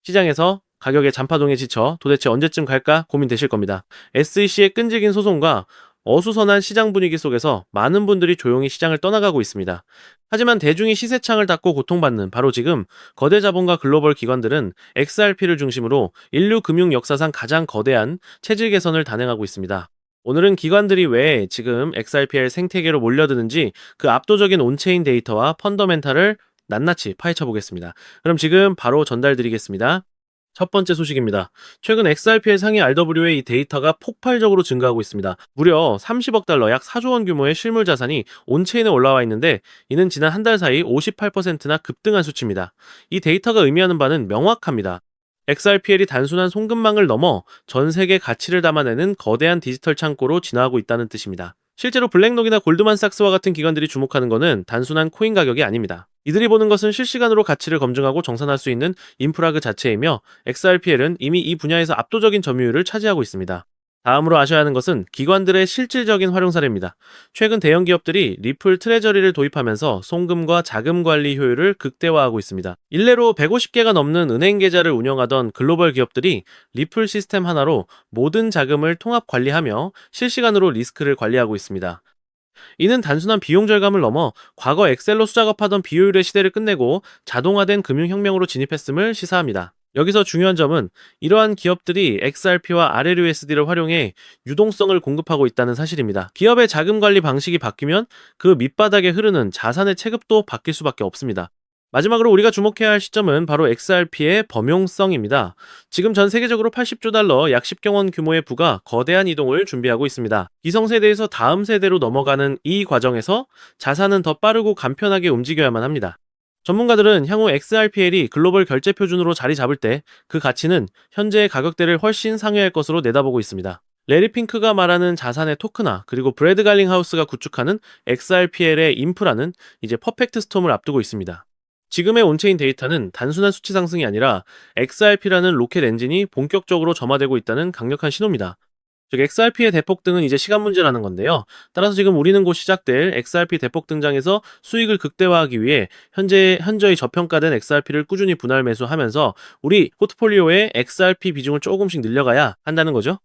시장에서 가격의 잔파동에 지쳐 도대체 언제쯤 갈까 고민되실 겁니다. SEC의 끈질긴 소송과 어수선한 시장 분위기 속에서 많은 분들이 조용히 시장을 떠나가고 있습니다. 하지만 대중이 시세창을 닫고 고통받는 바로 지금 거대 자본과 글로벌 기관들은 XRP를 중심으로 인류 금융 역사상 가장 거대한 체질 개선을 단행하고 있습니다. 오늘은 기관들이 왜 지금 XRP의 생태계로 몰려드는지 그 압도적인 온체인 데이터와 펀더멘탈을 낱낱이 파헤쳐 보겠습니다. 그럼 지금 바로 전달드리겠습니다. 첫 번째 소식입니다. 최근 XRP의 상위 RWA 데이터가 폭발적으로 증가하고 있습니다. 무려 30억 달러 약 4조 원 규모의 실물 자산이 온체인에 올라와 있는데 이는 지난 한 달 사이 58%나 급등한 수치입니다. 이 데이터가 의미하는 바는 명확합니다. XRPL이 단순한 송금망을 넘어 전 세계 가치를 담아내는 거대한 디지털 창고로 진화하고 있다는 뜻입니다. 실제로 블랙록이나 골드만삭스와 같은 기관들이 주목하는 것은 단순한 코인 가격이 아닙니다. 이들이 보는 것은 실시간으로 가치를 검증하고 정산할 수 있는 인프라 그 자체이며 XRPL은 이미 이 분야에서 압도적인 점유율을 차지하고 있습니다. 다음으로 아셔야 하는 것은 기관들의 실질적인 활용 사례입니다. 최근 대형 기업들이 리플 트레저리를 도입하면서 송금과 자금 관리 효율을 극대화하고 있습니다. 일례로 150개가 넘는 은행 계좌를 운영하던 글로벌 기업들이 리플 시스템 하나로 모든 자금을 통합 관리하며 실시간으로 리스크를 관리하고 있습니다. 이는 단순한 비용 절감을 넘어 과거 엑셀로 수작업하던 비효율의 시대를 끝내고 자동화된 금융혁명으로 진입했음을 시사합니다. 여기서 중요한 점은 이러한 기업들이 XRP와 RLUSD를 활용해 유동성을 공급하고 있다는 사실입니다. 기업의 자금 관리 방식이 바뀌면 그 밑바닥에 흐르는 자산의 체급도 바뀔 수밖에 없습니다. 마지막으로 우리가 주목해야 할 시점은 바로 XRP의 범용성입니다. 지금 전 세계적으로 80조 달러 약 10경 원 규모의 부가 거대한 이동을 준비하고 있습니다. 기성세대에서 다음 세대로 넘어가는 이 과정에서 자산은 더 빠르고 간편하게 움직여야만 합니다. 전문가들은 향후 XRPL이 글로벌 결제 표준으로 자리 잡을 때 그 가치는 현재의 가격대를 훨씬 상회할 것으로 내다보고 있습니다. 레리 핑크가 말하는 자산의 토크나 그리고 브래드 갈링하우스가 구축하는 XRPL의 인프라는 이제 퍼펙트 스톰을 앞두고 있습니다. 지금의 온체인 데이터는 단순한 수치 상승이 아니라 XRP라는 로켓 엔진이 본격적으로 점화되고 있다는 강력한 신호입니다. 즉 XRP의 대폭등은 이제 시간 문제라는 건데요. 따라서 지금 우리는 곧 시작될 XRP 대폭 등장에서 수익을 극대화하기 위해 현저히 저평가된 XRP를 꾸준히 분할 매수하면서 우리 포트폴리오의 XRP 비중을 조금씩 늘려가야 한다는 거죠.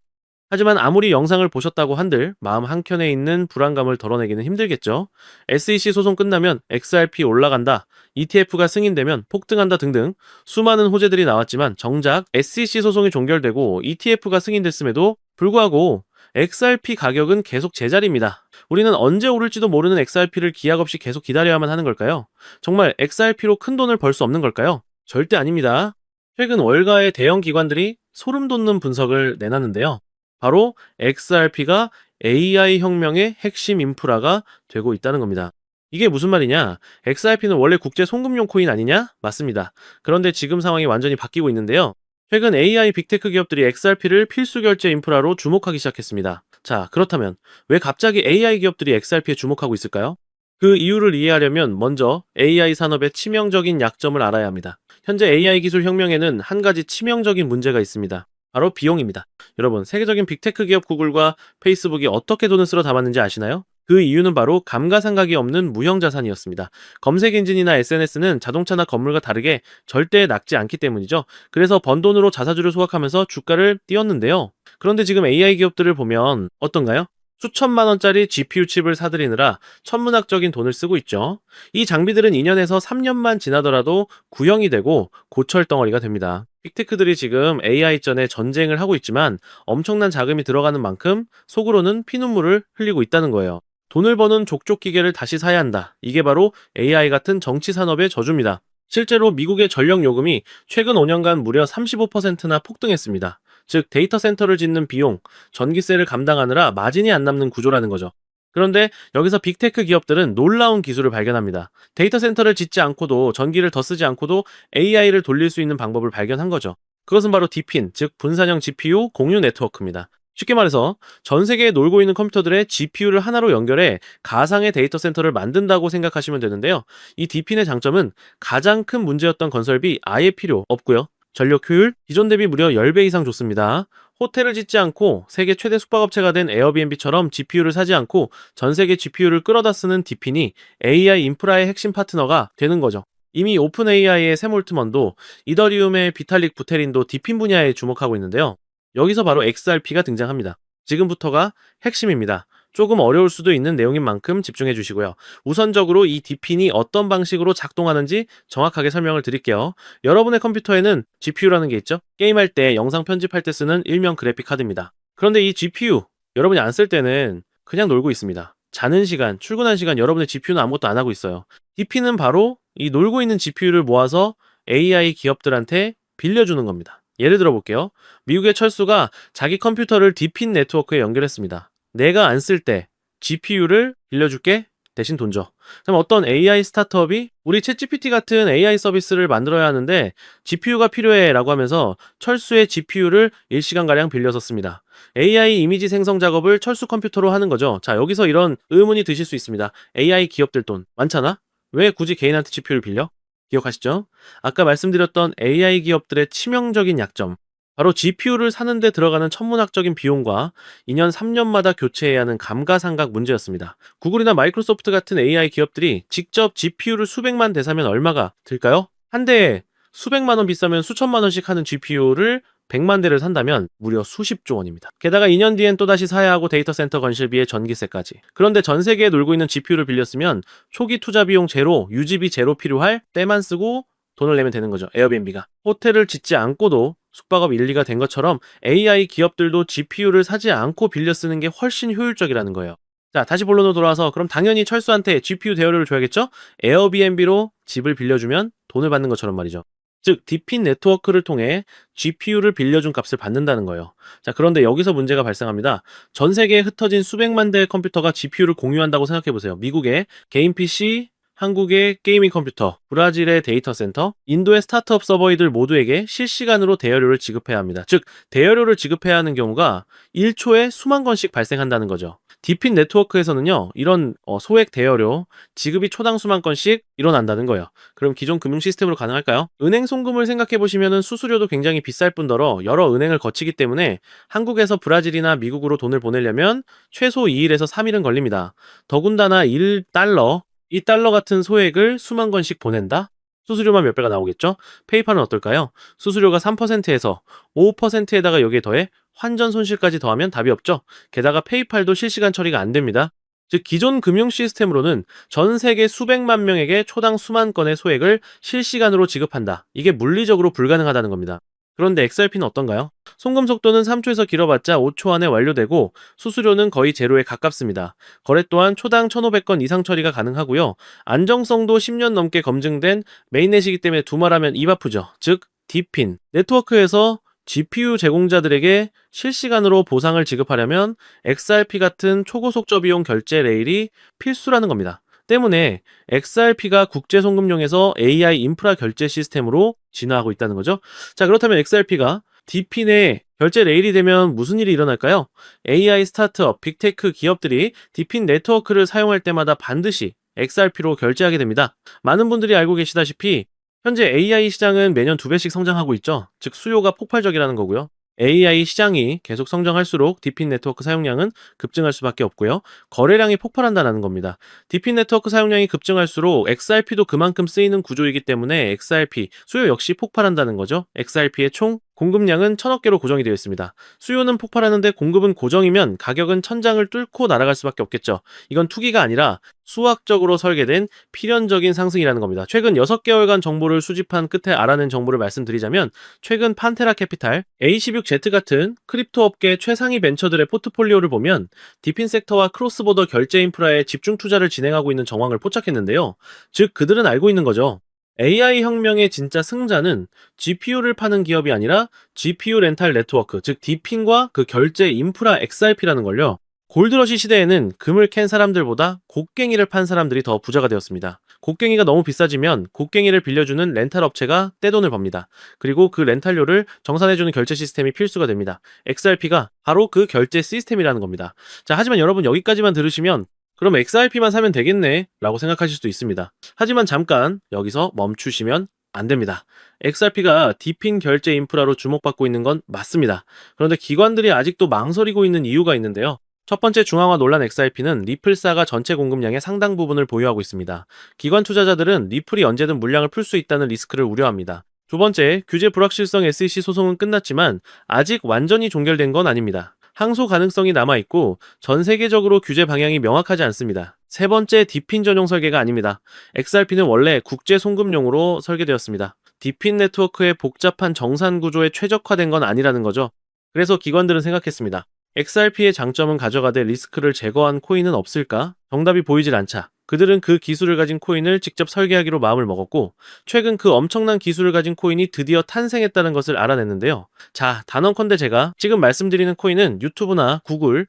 하지만 아무리 영상을 보셨다고 한들 마음 한켠에 있는 불안감을 덜어내기는 힘들겠죠. SEC 소송 끝나면 XRP 올라간다, ETF가 승인되면 폭등한다 등등 수많은 호재들이 나왔지만 정작 SEC 소송이 종결되고 ETF가 승인됐음에도 불구하고 XRP 가격은 계속 제자리입니다. 우리는 언제 오를지도 모르는 XRP를 기약 없이 계속 기다려야만 하는 걸까요? 정말 XRP로 큰 돈을 벌 수 없는 걸까요? 절대 아닙니다. 최근 월가의 대형 기관들이 소름 돋는 분석을 내놨는데요. 바로 XRP가 AI 혁명의 핵심 인프라가 되고 있다는 겁니다. 이게 무슨 말이냐? XRP는 원래 국제 송금용 코인 아니냐? 맞습니다. 그런데 지금 상황이 완전히 바뀌고 있는데요. 최근 AI 빅테크 기업들이 XRP를 필수 결제 인프라로 주목하기 시작했습니다. 자, 그렇다면 왜 갑자기 AI 기업들이 XRP에 주목하고 있을까요? 그 이유를 이해하려면 먼저 AI 산업의 치명적인 약점을 알아야 합니다. 현재 AI 기술 혁명에는 한 가지 치명적인 문제가 있습니다. 바로 비용입니다. 여러분, 세계적인 빅테크 기업 구글과 페이스북이 어떻게 돈을 쓸어 담았는지 아시나요? 그 이유는 바로 감가상각이 없는 무형자산이었습니다. 검색 엔진이나 SNS는 자동차나 건물과 다르게 절대 낙지 않기 때문이죠. 그래서 번 돈으로 자사주를 소각하면서 주가를 띄웠는데요. 그런데 지금 AI 기업들을 보면 어떤가요? 수천만 원짜리 GPU 칩을 사들이느라 천문학적인 돈을 쓰고 있죠. 이 장비들은 2년에서 3년만 지나더라도 구형이 되고 고철 덩어리가 됩니다. 빅테크들이 지금 AI전에 전쟁을 하고 있지만 엄청난 자금이 들어가는 만큼 속으로는 피눈물을 흘리고 있다는 거예요. 돈을 버는 족족 기계를 다시 사야 한다. 이게 바로 AI 같은 정치 산업의 저주입니다. 실제로 미국의 전력 요금이 최근 5년간 무려 35%나 폭등했습니다. 즉 데이터 센터를 짓는 비용, 전기세를 감당하느라 마진이 안 남는 구조라는 거죠. 그런데 여기서 빅테크 기업들은 놀라운 기술을 발견합니다. 데이터 센터를 짓지 않고도 전기를 더 쓰지 않고도 AI를 돌릴 수 있는 방법을 발견한 거죠. 그것은 바로 디핀, 즉 분산형 GPU 공유 네트워크입니다. 쉽게 말해서 전 세계에 놀고 있는 컴퓨터들의 GPU를 하나로 연결해 가상의 데이터 센터를 만든다고 생각하시면 되는데요. 이 디핀의 장점은 가장 큰 문제였던 건설비 아예 필요 없고요. 전력 효율 기존 대비 무려 10배 이상 좋습니다. 호텔을 짓지 않고 세계 최대 숙박업체가 된 에어비앤비처럼 GPU를 사지 않고 전 세계 GPU를 끌어다 쓰는 디핀이 AI 인프라의 핵심 파트너가 되는 거죠. 이미 오픈 AI의 샘 올트먼도 이더리움의 비탈릭 부테린도 디핀 분야에 주목하고 있는데요. 여기서 바로 XRP가 등장합니다. 지금부터가 핵심입니다. 조금 어려울 수도 있는 내용인 만큼 집중해 주시고요. 우선적으로 이 디핀이 어떤 방식으로 작동하는지 정확하게 설명을 드릴게요. 여러분의 컴퓨터에는 GPU라는 게 있죠? 게임할 때, 영상 편집할 때 쓰는 일명 그래픽 카드입니다. 그런데 이 GPU, 여러분이 안 쓸 때는 그냥 놀고 있습니다. 자는 시간, 출근한 시간 여러분의 GPU는 아무것도 안 하고 있어요. DP는 바로 이 놀고 있는 GPU를 모아서 AI 기업들한테 빌려주는 겁니다. 예를 들어 볼게요. 미국의 철수가 자기 컴퓨터를 디핀 네트워크에 연결했습니다. 내가 안 쓸 때 GPU를 빌려줄게. 대신 돈 줘. 그럼 어떤 AI 스타트업이 우리 챗GPT 같은 AI 서비스를 만들어야 하는데 GPU가 필요해 라고 하면서 철수의 GPU를 일시간가량 빌려서 씁니다. AI 이미지 생성 작업을 철수 컴퓨터로 하는 거죠. 자, 여기서 이런 의문이 드실 수 있습니다. AI 기업들 돈 많잖아? 왜 굳이 개인한테 GPU를 빌려? 기억하시죠? 아까 말씀드렸던 AI 기업들의 치명적인 약점. 바로 GPU를 사는데 들어가는 천문학적인 비용과 2년, 3년마다 교체해야 하는 감가상각 문제였습니다. 구글이나 마이크로소프트 같은 AI 기업들이 직접 GPU를 수백만 대 사면 얼마가 들까요? 한 대에 수백만 원 비싸면 수천만 원씩 하는 GPU를 100만 대를 산다면 무려 수십조 원입니다. 게다가 2년 뒤엔 또다시 사야 하고 데이터 센터 건설비에 전기세까지. 그런데 전 세계에 놀고 있는 GPU를 빌렸으면 초기 투자 비용 제로, 유지비 제로 필요할 때만 쓰고 돈을 내면 되는 거죠. 에어비앤비가. 호텔을 짓지 않고도 숙박업 1, 2가 된 것처럼 AI 기업들도 GPU를 사지 않고 빌려 쓰는 게 훨씬 효율적이라는 거예요. 자, 다시 본론으로 돌아와서 그럼 당연히 철수한테 GPU 대여료를 줘야겠죠? 에어비앤비로 집을 빌려주면 돈을 받는 것처럼 말이죠. 즉, 디핀 네트워크를 통해 GPU를 빌려준 값을 받는다는 거예요. 자, 그런데 여기서 문제가 발생합니다. 전 세계에 흩어진 수백만 대의 컴퓨터가 GPU를 공유한다고 생각해보세요. 미국의 개인 PC, 한국의 게이밍 컴퓨터, 브라질의 데이터 센터, 인도의 스타트업 서버이들 모두에게 실시간으로 대여료를 지급해야 합니다. 즉, 대여료를 지급해야 하는 경우가 1초에 수만 건씩 발생한다는 거죠. 디핀 네트워크에서는요, 이런 소액 대여료, 지급이 초당 수만 건씩 일어난다는 거예요. 그럼 기존 금융 시스템으로 가능할까요? 은행 송금을 생각해보시면 수수료도 굉장히 비쌀 뿐더러 여러 은행을 거치기 때문에 한국에서 브라질이나 미국으로 돈을 보내려면 최소 2일에서 3일은 걸립니다. 더군다나 1달러, 이 달러 같은 소액을 수만 건씩 보낸다? 수수료만 몇 배가 나오겠죠? 페이팔은 어떨까요? 수수료가 3%에서 5%에다가 여기에 더해 환전 손실까지 더하면 답이 없죠? 게다가 페이팔도 실시간 처리가 안 됩니다. 즉, 기존 금융 시스템으로는 전 세계 수백만 명에게 초당 수만 건의 소액을 실시간으로 지급한다. 이게 물리적으로 불가능하다는 겁니다. 그런데 XRP는 어떤가요? 송금 속도는 3초에서 길어봤자 5초 안에 완료되고 수수료는 거의 제로에 가깝습니다. 거래 또한 초당 1,500건 이상 처리가 가능하고요. 안정성도 10년 넘게 검증된 메인넷이기 때문에 두말하면 입 아프죠. 즉, 디핀. 네트워크에서 GPU 제공자들에게 실시간으로 보상을 지급하려면 XRP 같은 초고속저 비용 결제 레일이 필수라는 겁니다. 때문에 XRP가 국제송금용에서 AI 인프라 결제 시스템으로 진화하고 있다는 거죠. 자, 그렇다면 XRP가 디핀의 결제 레일이 되면 무슨 일이 일어날까요? AI 스타트업, 빅테크 기업들이 디핀 네트워크를 사용할 때마다 반드시 XRP로 결제하게 됩니다. 많은 분들이 알고 계시다시피 현재 AI 시장은 매년 2배씩 성장하고 있죠. 즉, 수요가 폭발적이라는 거고요. AI 시장이 계속 성장할수록 디핀 네트워크 사용량은 급증할 수밖에 없고요. 거래량이 폭발한다는 겁니다. 디핀 네트워크 사용량이 급증할수록 XRP도 그만큼 쓰이는 구조이기 때문에 XRP 수요 역시 폭발한다는 거죠. XRP의 총 공급량은 1,000억 개로 고정이 되어 있습니다. 수요는 폭발하는데 공급은 고정이면 가격은 천장을 뚫고 날아갈 수밖에 없겠죠. 이건 투기가 아니라 수학적으로 설계된 필연적인 상승이라는 겁니다. 최근 6개월간 정보를 수집한 끝에 알아낸 정보를 말씀드리자면 최근 판테라 캐피탈, A16Z 같은 크립토 업계 최상위 벤처들의 포트폴리오를 보면 디핀 섹터와 크로스보더 결제 인프라에 집중 투자를 진행하고 있는 정황을 포착했는데요. 즉, 그들은 알고 있는 거죠. AI 혁명의 진짜 승자는 GPU를 파는 기업이 아니라 GPU 렌탈 네트워크, 즉 디핀과 그 결제 인프라 XRP라는 걸요. 골드러시 시대에는 금을 캔 사람들보다 곡괭이를 판 사람들이 더 부자가 되었습니다. 곡괭이가 너무 비싸지면 곡괭이를 빌려주는 렌탈 업체가 떼돈을 법니다. 그리고 그 렌탈료를 정산해주는 결제 시스템이 필수가 됩니다. XRP가 바로 그 결제 시스템이라는 겁니다. 자, 하지만 여러분 여기까지만 들으시면 그럼 XRP만 사면 되겠네 라고 생각하실 수도 있습니다. 하지만 잠깐 여기서 멈추시면 안 됩니다. XRP가 디핀 결제 인프라로 주목받고 있는 건 맞습니다. 그런데 기관들이 아직도 망설이고 있는 이유가 있는데요. 첫 번째 중앙화 논란 XRP는 리플사가 전체 공급량의 상당 부분을 보유하고 있습니다. 기관 투자자들은 리플이 언제든 물량을 풀 수 있다는 리스크를 우려합니다. 두 번째, 규제 불확실성 SEC 소송은 끝났지만 아직 완전히 종결된 건 아닙니다. 항소 가능성이 남아있고 전 세계적으로 규제 방향이 명확하지 않습니다. 세 번째, 디핀 전용 설계가 아닙니다. XRP는 원래 국제 송금용으로 설계되었습니다. 디핀 네트워크의 복잡한 정산 구조에 최적화된 건 아니라는 거죠. 그래서 기관들은 생각했습니다. XRP의 장점은 가져가되 리스크를 제거한 코인은 없을까? 정답이 보이질 않자. 그들은 그 기술을 가진 코인을 직접 설계하기로 마음을 먹었고, 최근 그 엄청난 기술을 가진 코인이 드디어 탄생했다는 것을 알아냈는데요. 자, 단언컨대 제가 지금 말씀드리는 코인은 유튜브나 구글,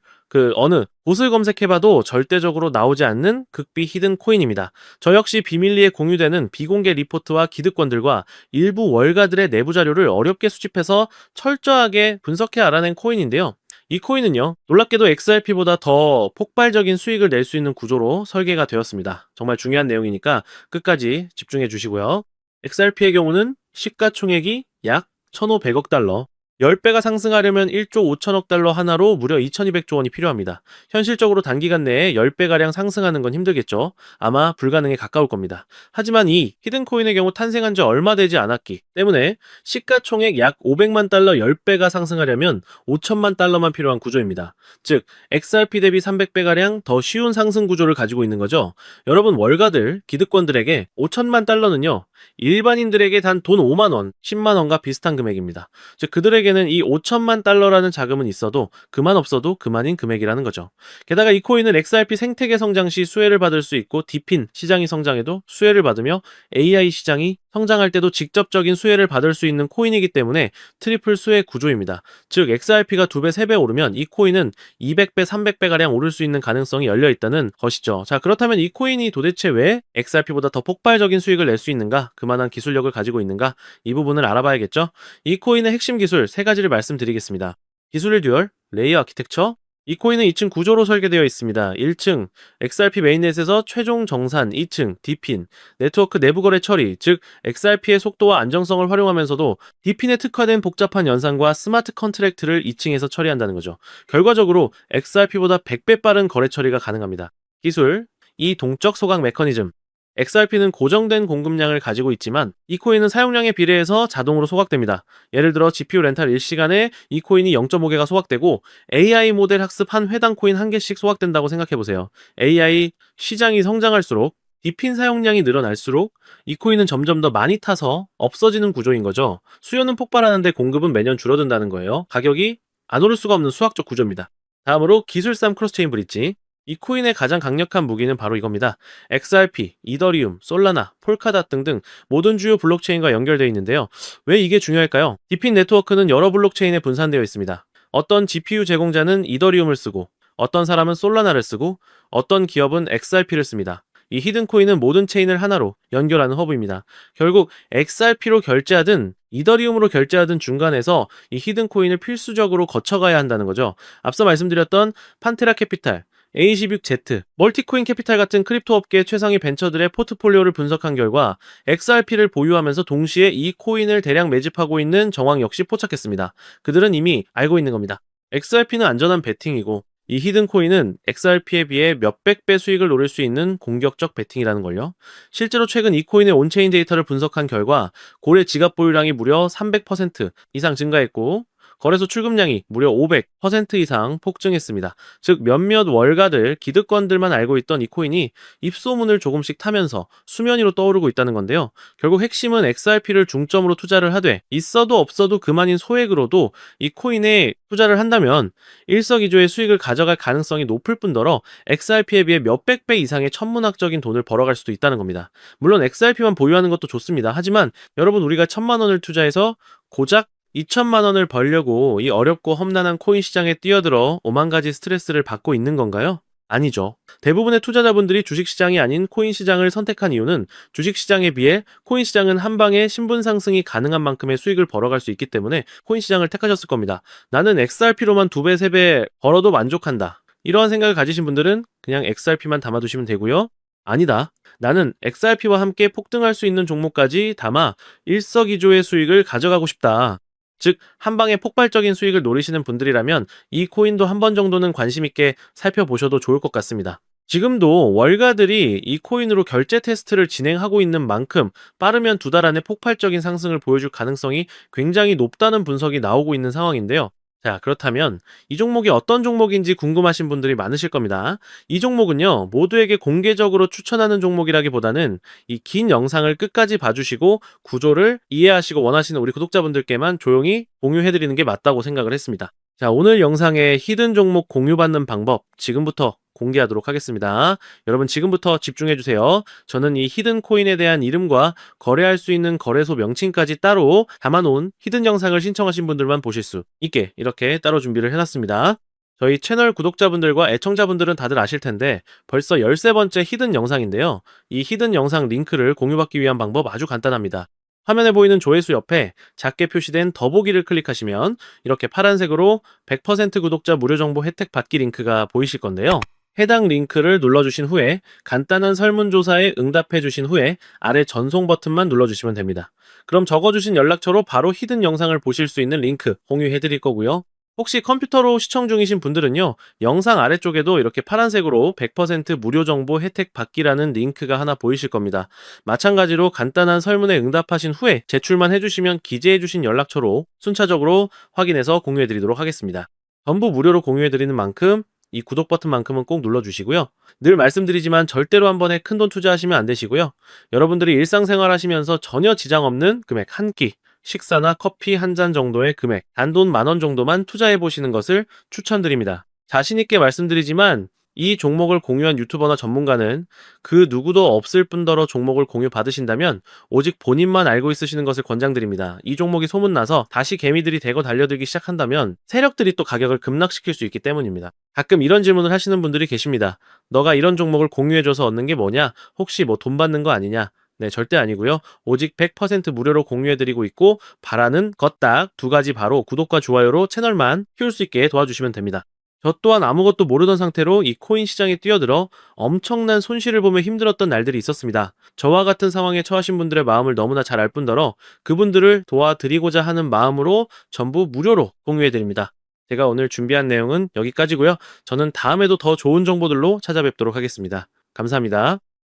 어느 곳을 검색해봐도 절대적으로 나오지 않는 극비 히든 코인입니다. 저 역시 비밀리에 공유되는 비공개 리포트와 기득권들과 일부 월가들의 내부 자료를 어렵게 수집해서 철저하게 분석해 알아낸 코인인데요. 이 코인은요, 놀랍게도 XRP보다 더 폭발적인 수익을 낼 수 있는 구조로 설계가 되었습니다. 정말 중요한 내용이니까 끝까지 집중해 주시고요. XRP의 경우는 시가총액이 약 1,500억 달러, 10배가 상승하려면 1조 5천억 달러 하나로 무려 2,200조 원이 필요합니다. 현실적으로 단기간 내에 10배가량 상승하는 건 힘들겠죠. 아마 불가능에 가까울 겁니다. 하지만 이 히든코인의 경우 탄생한 지 얼마 되지 않았기 때문에 시가총액 약 500만 달러 10배가 상승하려면 5천만 달러만 필요한 구조입니다. 즉, XRP 대비 300배가량 더 쉬운 상승 구조를 가지고 있는 거죠. 여러분, 월가들, 기득권들에게 5천만 달러는요, 일반인들에게 단 돈 5만 원, 10만 원과 비슷한 금액입니다. 즉, 그들에게는 이 5천만 달러라는 자금은 있어도 그만 없어도 그만인 금액이라는 거죠. 게다가 이 코인은 XRP 생태계 성장 시 수혜를 받을 수 있고, 디핀 시장이 성장해도 수혜를 받으며 AI 시장이 성장할 때도 직접적인 수혜를 받을 수 있는 코인이기 때문에 트리플 수혜 구조입니다. 즉, XRP가 2배, 3배 오르면 이 코인은 200배, 300배가량 오를 수 있는 가능성이 열려 있다는 것이죠. 자, 그렇다면 이 코인이 도대체 왜 XRP보다 더 폭발적인 수익을 낼 수 있는가? 그만한 기술력을 가지고 있는가? 이 부분을 알아봐야겠죠? 이 코인의 핵심 기술 3가지를 말씀드리겠습니다. 기술의 듀얼, 레이어 아키텍처. 이 코인은 2층 구조로 설계되어 있습니다. 1층, XRP 메인넷에서 최종 정산, 2층, 디핀, 네트워크 내부 거래 처리, 즉 XRP의 속도와 안정성을 활용하면서도 디핀에 특화된 복잡한 연산과 스마트 컨트랙트를 2층에서 처리한다는 거죠. 결과적으로 XRP보다 100배 빠른 거래 처리가 가능합니다. 기술, 이 동적 소각 메커니즘. XRP는 고정된 공급량을 가지고 있지만 이 코인은 사용량에 비례해서 자동으로 소각됩니다. 예를 들어 GPU 렌탈 1시간에 이 코인이 0.5개가 소각되고 AI 모델 학습 한 회당 코인 1개씩 소각된다고 생각해보세요. AI 시장이 성장할수록 디핀 사용량이 늘어날수록 이 코인은 점점 더 많이 타서 없어지는 구조인 거죠. 수요는 폭발하는데 공급은 매년 줄어든다는 거예요. 가격이 안 오를 수가 없는 수학적 구조입니다. 다음으로 기술싸움 크로스체인 브릿지. 이 코인의 가장 강력한 무기는 바로 이겁니다. XRP, 이더리움, 솔라나, 폴카닷 등등 모든 주요 블록체인과 연결되어 있는데요. 왜 이게 중요할까요? 디핀 네트워크는 여러 블록체인에 분산되어 있습니다. 어떤 GPU 제공자는 이더리움을 쓰고, 어떤 사람은 솔라나를 쓰고, 어떤 기업은 XRP를 씁니다. 이 히든코인은 모든 체인을 하나로 연결하는 허브입니다. 결국 XRP로 결제하든 이더리움으로 결제하든 중간에서 이 히든코인을 필수적으로 거쳐가야 한다는 거죠. 앞서 말씀드렸던 판테라 캐피탈, A16Z, 멀티코인 캐피탈 같은 크립토 업계 최상위 벤처들의 포트폴리오를 분석한 결과 XRP를 보유하면서 동시에 이 코인을 대량 매집하고 있는 정황 역시 포착했습니다. 그들은 이미 알고 있는 겁니다. XRP는 안전한 베팅이고 이 히든 코인은 XRP에 비해 몇백 배 수익을 노릴 수 있는 공격적 베팅이라는 걸요. 실제로 최근 이 코인의 온체인 데이터를 분석한 결과 고래 지갑 보유량이 무려 300% 이상 증가했고 거래소 출금량이 무려 500% 이상 폭증했습니다. 즉 몇몇 월가들, 기득권들만 알고 있던 이 코인이 입소문을 조금씩 타면서 수면 위로 떠오르고 있다는 건데요. 결국 핵심은 XRP를 중점으로 투자를 하되 있어도 없어도 그만인 소액으로도 이 코인에 투자를 한다면 일석이조의 수익을 가져갈 가능성이 높을 뿐더러 XRP에 비해 몇백 배 이상의 천문학적인 돈을 벌어갈 수도 있다는 겁니다. 물론 XRP만 보유하는 것도 좋습니다. 하지만 여러분, 우리가 1,000만 원을 투자해서 고작 2천만 원을 벌려고 이 어렵고 험난한 코인 시장에 뛰어들어 오만 가지 스트레스를 받고 있는 건가요? 아니죠. 대부분의 투자자분들이 주식시장이 아닌 코인 시장을 선택한 이유는 주식시장에 비해 코인 시장은 한 방에 신분 상승이 가능한 만큼의 수익을 벌어갈 수 있기 때문에 코인 시장을 택하셨을 겁니다. 나는 XRP로만 2배, 3배 벌어도 만족한다. 이러한 생각을 가지신 분들은 그냥 XRP만 담아두시면 되고요. 아니다. 나는 XRP와 함께 폭등할 수 있는 종목까지 담아 일석이조의 수익을 가져가고 싶다. 즉, 한 방에 폭발적인 수익을 노리시는 분들이라면 이 코인도 한 번 정도는 관심 있게 살펴보셔도 좋을 것 같습니다. 지금도 월가들이 이 코인으로 결제 테스트를 진행하고 있는 만큼 빠르면 2달 안에 폭발적인 상승을 보여줄 가능성이 굉장히 높다는 분석이 나오고 있는 상황인데요. 자, 그렇다면 이 종목이 어떤 종목인지 궁금하신 분들이 많으실 겁니다. 이 종목은요, 모두에게 공개적으로 추천하는 종목이라기보다는 이 긴 영상을 끝까지 봐주시고 구조를 이해하시고 원하시는 우리 구독자분들께만 조용히 공유해드리는 게 맞다고 생각을 했습니다. 자, 오늘 영상의 히든 종목 공유받는 방법 지금부터 공개하도록 하겠습니다. 여러분 지금부터 집중해주세요. 저는 이 히든 코인에 대한 이름과 거래할 수 있는 거래소 명칭까지 따로 담아놓은 히든 영상을 신청하신 분들만 보실 수 있게 이렇게 따로 준비를 해놨습니다. 저희 채널 구독자분들과 애청자분들은 다들 아실 텐데 벌써 13번째 히든 영상인데요. 이 히든 영상 링크를 공유받기 위한 방법 아주 간단합니다. 화면에 보이는 조회수 옆에 작게 표시된 더보기를 클릭하시면 이렇게 파란색으로 100% 구독자 무료 정보 혜택 받기 링크가 보이실 건데요. 해당 링크를 눌러주신 후에 간단한 설문조사에 응답해주신 후에 아래 전송 버튼만 눌러주시면 됩니다. 그럼 적어주신 연락처로 바로 히든 영상을 보실 수 있는 링크 공유해드릴 거고요. 혹시 컴퓨터로 시청 중이신 분들은요, 영상 아래쪽에도 이렇게 파란색으로 100% 무료 정보 혜택 받기라는 링크가 하나 보이실 겁니다. 마찬가지로 간단한 설문에 응답하신 후에 제출만 해주시면 기재해주신 연락처로 순차적으로 확인해서 공유해드리도록 하겠습니다. 전부 무료로 공유해드리는 만큼 이 구독 버튼만큼은 꼭 눌러주시고요. 늘 말씀드리지만 절대로 한 번에 큰돈 투자하시면 안 되시고요. 여러분들이 일상생활 하시면서 전혀 지장 없는 금액 한 끼, 식사나 커피 한 잔 정도의 금액, 단돈 10,000원 정도만 투자해 보시는 것을 추천드립니다. 자신 있게 말씀드리지만 이 종목을 공유한 유튜버나 전문가는 그 누구도 없을 뿐더러 종목을 공유 받으신다면 오직 본인만 알고 있으시는 것을 권장드립니다. 이 종목이 소문나서 다시 개미들이 대거 달려들기 시작한다면 세력들이 또 가격을 급락시킬 수 있기 때문입니다. 가끔 이런 질문을 하시는 분들이 계십니다. 너가 이런 종목을 공유해줘서 얻는 게 뭐냐? 혹시 뭐 돈 받는 거 아니냐? 네, 절대 아니고요. 오직 100% 무료로 공유해드리고 있고 바라는 것 딱 2가지 바로 구독과 좋아요로 채널만 키울 수 있게 도와주시면 됩니다. 저 또한 아무것도 모르던 상태로 이 코인 시장에 뛰어들어 엄청난 손실을 보며 힘들었던 날들이 있었습니다. 저와 같은 상황에 처하신 분들의 마음을 너무나 잘 알 뿐더러 그분들을 도와드리고자 하는 마음으로 전부 무료로 공유해드립니다. 제가 오늘 준비한 내용은 여기까지고요. 저는 다음에도 더 좋은 정보들로 찾아뵙도록 하겠습니다. 감사합니다.